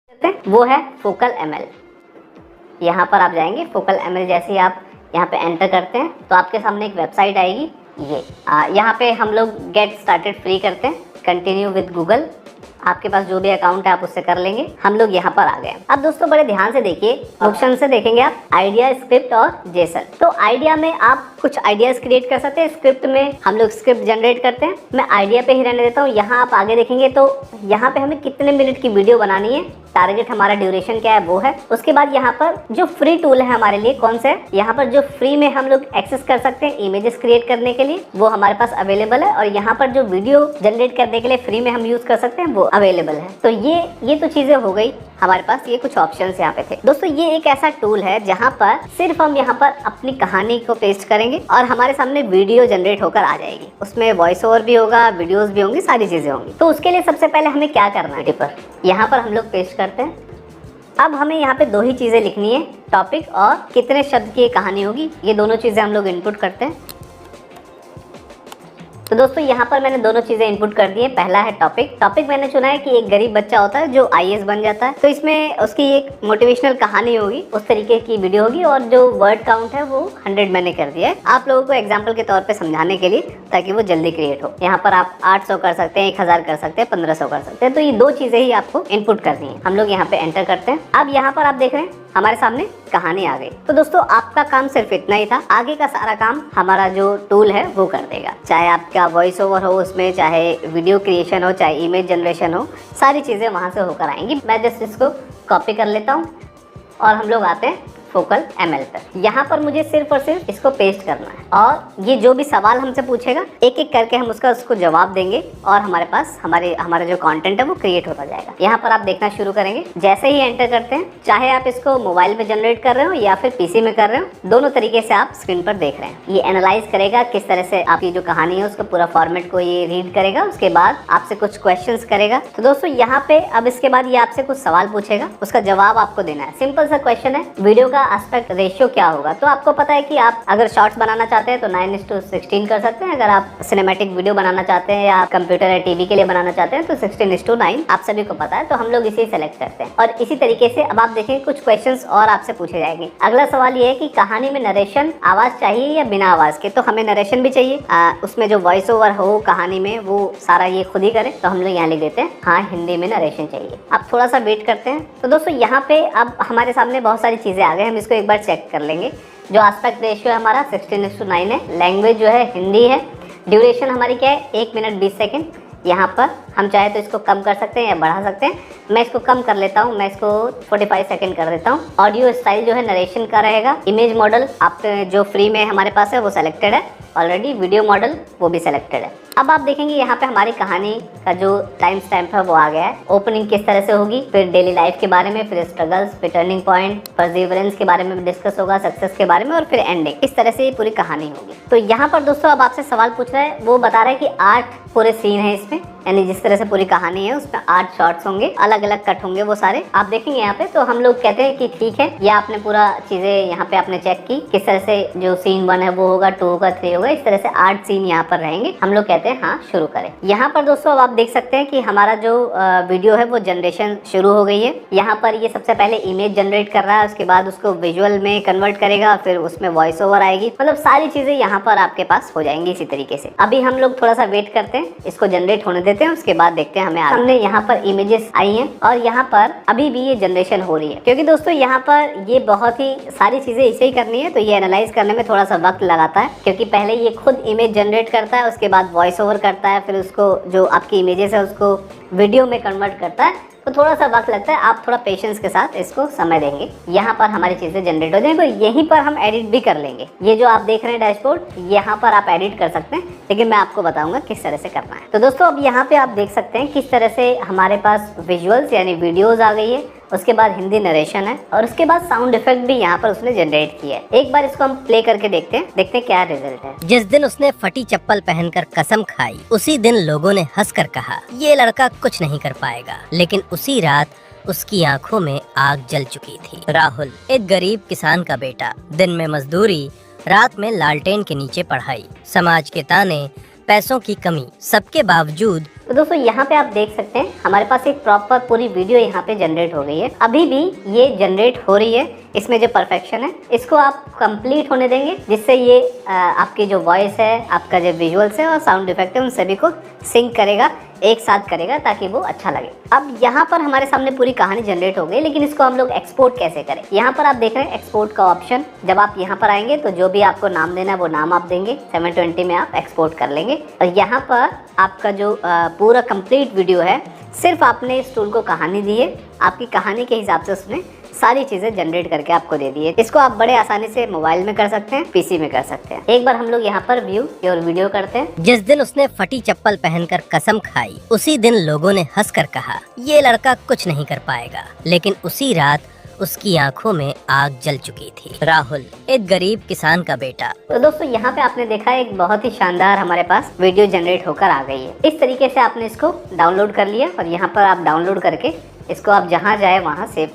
करते हैं वो है फोकल ML। यहाँ पर आप जाएंगे, फोकल ML जैसे ही आप यहाँ पे एंटर करते हैं तो आपके सामने एक वेबसाइट आएगी। ये यहाँ पे हम लोग गेट स्टार्टेड फ्री करते हैं, कंटिन्यू विद गूगल। आपके पास जो भी अकाउंट है आप उससे कर लेंगे। हम लोग यहाँ पर आ गए। अब दोस्तों बड़े ध्यान से देखिए, ऑप्शन से देखेंगे आप आइडिया, स्क्रिप्ट और जेसन। तो आइडिया में आप कुछ आइडियाज क्रिएट कर सकते हैं, स्क्रिप्ट में हम लोग स्क्रिप्ट जनरेट करते हैं। मैं आइडिया पे ही रहने देता हूँ। यहाँ आप आगे देखेंगे तो यहाँ पे हमें कितने मिनट की वीडियो बनानी है, टारगेट हमारा ड्यूरेशन क्या है वो है। उसके बाद यहाँ पर जो फ्री टूल है हमारे लिए कौन से, यहाँ पर जो फ्री में हम लोग एक्सेस कर सकते हैं इमेजेस क्रिएट करने के लिए वो हमारे पास अवेलेबल है, और यहाँ पर जो वीडियो जनरेट करने के लिए फ्री में हम यूज कर सकते हैं वो अवेलेबल है। तो ये तो चीजें हो गई हमारे पास, ये कुछ ऑप्शंस यहाँ पे थे। दोस्तों ये एक ऐसा टूल है जहाँ पर सिर्फ हम यहाँ पर अपनी कहानी को पेस्ट करेंगे और हमारे सामने वीडियो जनरेट होकर आ जाएगी। उसमें वॉइस ओवर भी होगा, वीडियोस भी होंगी, सारी चीजें होंगी। तो उसके लिए सबसे पहले हमें क्या करना है, पर यहाँ पर हम लोग पेस्ट करते हैं। अब हमें यहाँ पे दो ही चीजें लिखनी है, टॉपिक और कितने शब्द की कहानी होगी। ये दोनों चीजें हम लोग इनपुट करते हैं। तो दोस्तों यहाँ पर मैंने दोनों चीजें इनपुट कर दी है। पहला है टॉपिक मैंने चुना है कि एक गरीब बच्चा होता है जो IAS बन जाता है, तो इसमें उसकी एक मोटिवेशनल कहानी होगी, उस तरीके की वीडियो होगी, और जो वर्ड काउंट है वो 100 मैंने कर दिया है आप लोगों को एग्जाम्पल के तौर पे समझाने के लिए, ताकि वो जल्दी क्रिएट हो। यहाँ पर आप 800 कर सकते हैं, 1000 कर सकते हैं, 1500 कर सकते हैं। तो ये दो चीजें ही आपको इनपुट करनी है। हम लोग यहाँ पे एंटर करते हैं। अब यहाँ पर आप देख रहे हैं हमारे सामने कहानी आ गई। तो दोस्तों आपका काम सिर्फ इतना ही था, आगे का सारा काम हमारा जो टूल है वो कर देगा। चाहे आपका वॉइस ओवर हो उसमें, चाहे वीडियो क्रिएशन हो, चाहे इमेज जनरेशन हो, सारी चीजें वहां से होकर आएंगी। मैं जस्ट इसको कॉपी कर लेता हूँ और हम लोग आते हैं फोकल ML पर। यहाँ पर मुझे सिर्फ और सिर्फ इसको पेस्ट करना है, और ये जो भी सवाल हमसे पूछेगा एक एक करके हम उसको जवाब देंगे, और हमारे पास हमारा जो कंटेंट है वो क्रिएट होता जाएगा। यहाँ पर आप देखना शुरू करेंगे। जैसे ही एंटर करते हैं, चाहे आप इसको मोबाइल में जनरेट कर रहे हो या फिर PC में कर रहे हो, दोनों तरीके से आप स्क्रीन पर देख रहे हैं। ये एनालाइज करेगा किस तरह से आपकी जो कहानी है उसको पूरा फॉर्मेट को ये रीड करेगा, उसके बाद आपसे कुछ क्वेश्चंस करेगा। तो दोस्तों यहाँ पे अब इसके बाद ये आपसे कुछ सवाल पूछेगा, उसका जवाब आपको देना है। सिंपल सा क्वेश्चन है, वीडियो का एस्पेक्ट रेशियो क्या होगा। तो आपको पता है कि आप अगर शॉर्ट्स बनाना चाहते हैं तो 9:16 कर सकते हैं। अगर आप सिनेमैटिक वीडियो बनाना चाहते हैं या कंप्यूटर या टीवी के लिए बनाना चाहते हैं तो 16:9 आप सभी को पता है। तो हम लोग इसे सेलेक्ट करते हैं, और इसी तरीके से अब आप देखें कुछ क्वेश्चंस और आपसे पूछे जाएंगे। अगला सवाल ये है कि कहानी में नरेशन आवाज चाहिए या बिना आवाज के। तो हमें नरेशन भी चाहिए, उसमें जो वॉइस ओवर हो कहानी में वो सारा ये खुद ही करे। तो हम लोग यहाँ लिख देते हैं हाँ हिंदी में नरेशन चाहिए। अब थोड़ा सा वेट करते हैं। तो दोस्तों यहाँ पे अब हमारे सामने बहुत सारी चीजें आ गई, हम इसको एक बार चेक कर लेंगे। जो एस्पेक्ट रेशियो है हमारा 16:9 है, लैंग्वेज जो है हिंदी है, ड्यूरेशन हमारी क्या है 1 मिनट 20 सेकेंड। यहाँ पर हम चाहे तो इसको कम कर सकते हैं या बढ़ा सकते हैं। मैं इसको कम कर लेता हूँ, मैं इसको 45 सेकेंड कर देता हूँ। ऑडियो स्टाइल जो है नरेशन का रहेगा। इमेज मॉडल आप जो फ्री में हमारे पास है वो सेलेक्टेड है ऑलरेडी। वीडियो मॉडल वो भी सेलेक्टेड है। अब आप देखेंगे यहाँ पे हमारी कहानी का जो टाइम स्टैम्प है वो आ गया है। ओपनिंग किस तरह से होगी, फिर डेली लाइफ के बारे में, फिर स्ट्रगल्स, फिर टर्निंग पॉइंट, परसिवरेंस के बारे में डिस्कस होगा, सक्सेस के बारे में, और फिर एंडिंग। इस तरह से ये पूरी कहानी होगी। तो यहाँ पर दोस्तों अब आपसे सवाल पूछ रहा है, वो बता रहा है कि 8 पूरे सीन है इसमें, यानी जिस तरह से पूरी कहानी है उसमें 8 शॉर्ट्स होंगे, अलग अलग कट होंगे वो सारे आप देखेंगे यहाँ पे। तो हम लोग कहते हैं कि ठीक है, ये आपने पूरा चीजें यहाँ पे आपने चेक की, किस तरह से जो सीन 1 है वो होगा, 2 होगा, 3 होगा, इस तरह से 8 सीन यहाँ पर रहेंगे। हम लोग कहते हैं हाँ शुरू करें। यहाँ पर दोस्तों अब आप देख सकते हैं कि हमारा जो वीडियो है वो जनरेशन शुरू हो गई है। यहाँ पर ये सबसे पहले इमेज जनरेट कर रहा है, उसके बाद उसको विजुअल में कन्वर्ट करेगा, फिर उसमें वॉइस ओवर आएगी, मतलब सारी चीजें यहाँ पर आपके पास हो जाएंगी इसी तरीके से। अभी हम लोग थोड़ा सा वेट करते हैं, इसको जनरेट होने देते हैं, उसके बाद देखते हैं हमें हमने यहाँ पर इमेजेस आई हैं, और यहाँ पर अभी भी ये जनरेशन हो रही है, क्योंकि दोस्तों यहाँ पर ये बहुत ही सारी चीजें इसे ही करनी है। तो ये एनालाइज करने में थोड़ा सा वक्त लगाता है, क्योंकि पहले ये खुद इमेज जनरेट करता है, उसके बाद वॉइस ओवर करता है, फिर उसको जो आपकी इमेजेस है उसको वीडियो में कन्वर्ट करता है। तो थोड़ा सा वक्त लगता है, आप थोड़ा पेशेंस के साथ इसको समय देंगे। यहाँ पर हमारी चीजें जनरेट हो जाएंगी, तो यहीं पर हम एडिट भी कर लेंगे। ये जो आप देख रहे हैं डैशबोर्ड, यहाँ पर आप एडिट कर सकते हैं, लेकिन मैं आपको बताऊंगा किस तरह से करना है। तो दोस्तों अब यहाँ पे आप देख सकते हैं किस तरह से हमारे पास विजुअल्स यानी वीडियोज आ गई है, उसके बाद हिंदी नरेशन है, और उसके बाद साउंड इफेक्ट भी यहाँ पर उसने जनरेट किया है। एक बार इसको हम प्ले करके देखते हैं क्या रिजल्ट है। जिस दिन उसने फटी चप्पल पहनकर कसम खाई, उसी दिन लोगों ने हंसकर कहा ये लड़का कुछ नहीं कर पाएगा। लेकिन उसी रात उसकी आंखों में आग जल चुकी थी। राहुल एक गरीब किसान का बेटा, दिन में मजदूरी, रात में लालटेन के नीचे पढ़ाई। समाज के ताने, पैसों की कमी, सबके बावजूद तो दोस्तों यहाँ पे आप देख सकते हैं हमारे पास एक प्रॉपर पूरी वीडियो यहाँ पे जनरेट हो गई है। अभी भी ये जनरेट हो रही है। इसमें जो परफेक्शन है इसको आप कंप्लीट होने देंगे, जिससे ये आपकी जो वॉइस है, आपका जो विजुअल्स है और साउंड इफेक्ट है, उन सभी को सिंक करेगा, एक साथ करेगा ताकि वो अच्छा लगे। अब यहाँ पर हमारे सामने पूरी कहानी जनरेट हो गई, लेकिन इसको हम लोग एक्सपोर्ट कैसे करें। यहाँ पर आप देख रहे हैं एक्सपोर्ट का ऑप्शन। जब आप यहाँ पर आएंगे तो जो भी आपको नाम देना है वो नाम आप देंगे, 720 में आप एक्सपोर्ट कर लेंगे। और यहाँ पर आपका जो पूरा कंप्लीट वीडियो है, सिर्फ आपने इस टूल को कहानी दी है, आपकी कहानी के हिसाब से उसने सारी चीजें जनरेट करके आपको दे दी है। इसको आप बड़े आसानी से मोबाइल में कर सकते हैं, पीसी में कर सकते हैं। एक बार हम लोग यहाँ पर व्यू और वीडियो करते हैं। जिस दिन उसने फटी चप्पल पहनकर कसम खाई, उसी दिन लोगों ने हंसकर कहा ये लड़का कुछ नहीं कर पाएगा। लेकिन उसी रात उसकी आंखों में आग जल चुकी थी। राहुल एक गरीब किसान का बेटा। तो दोस्तों यहाँ पे आपने देखा एक बहुत ही शानदार हमारे पास वीडियो जनरेट होकर आ गई है। इस तरीके से आपने इसको डाउनलोड कर लिया और यहाँ पर आप डाउनलोड करके इसको आप जहाँ जाए वहाँ सेव कर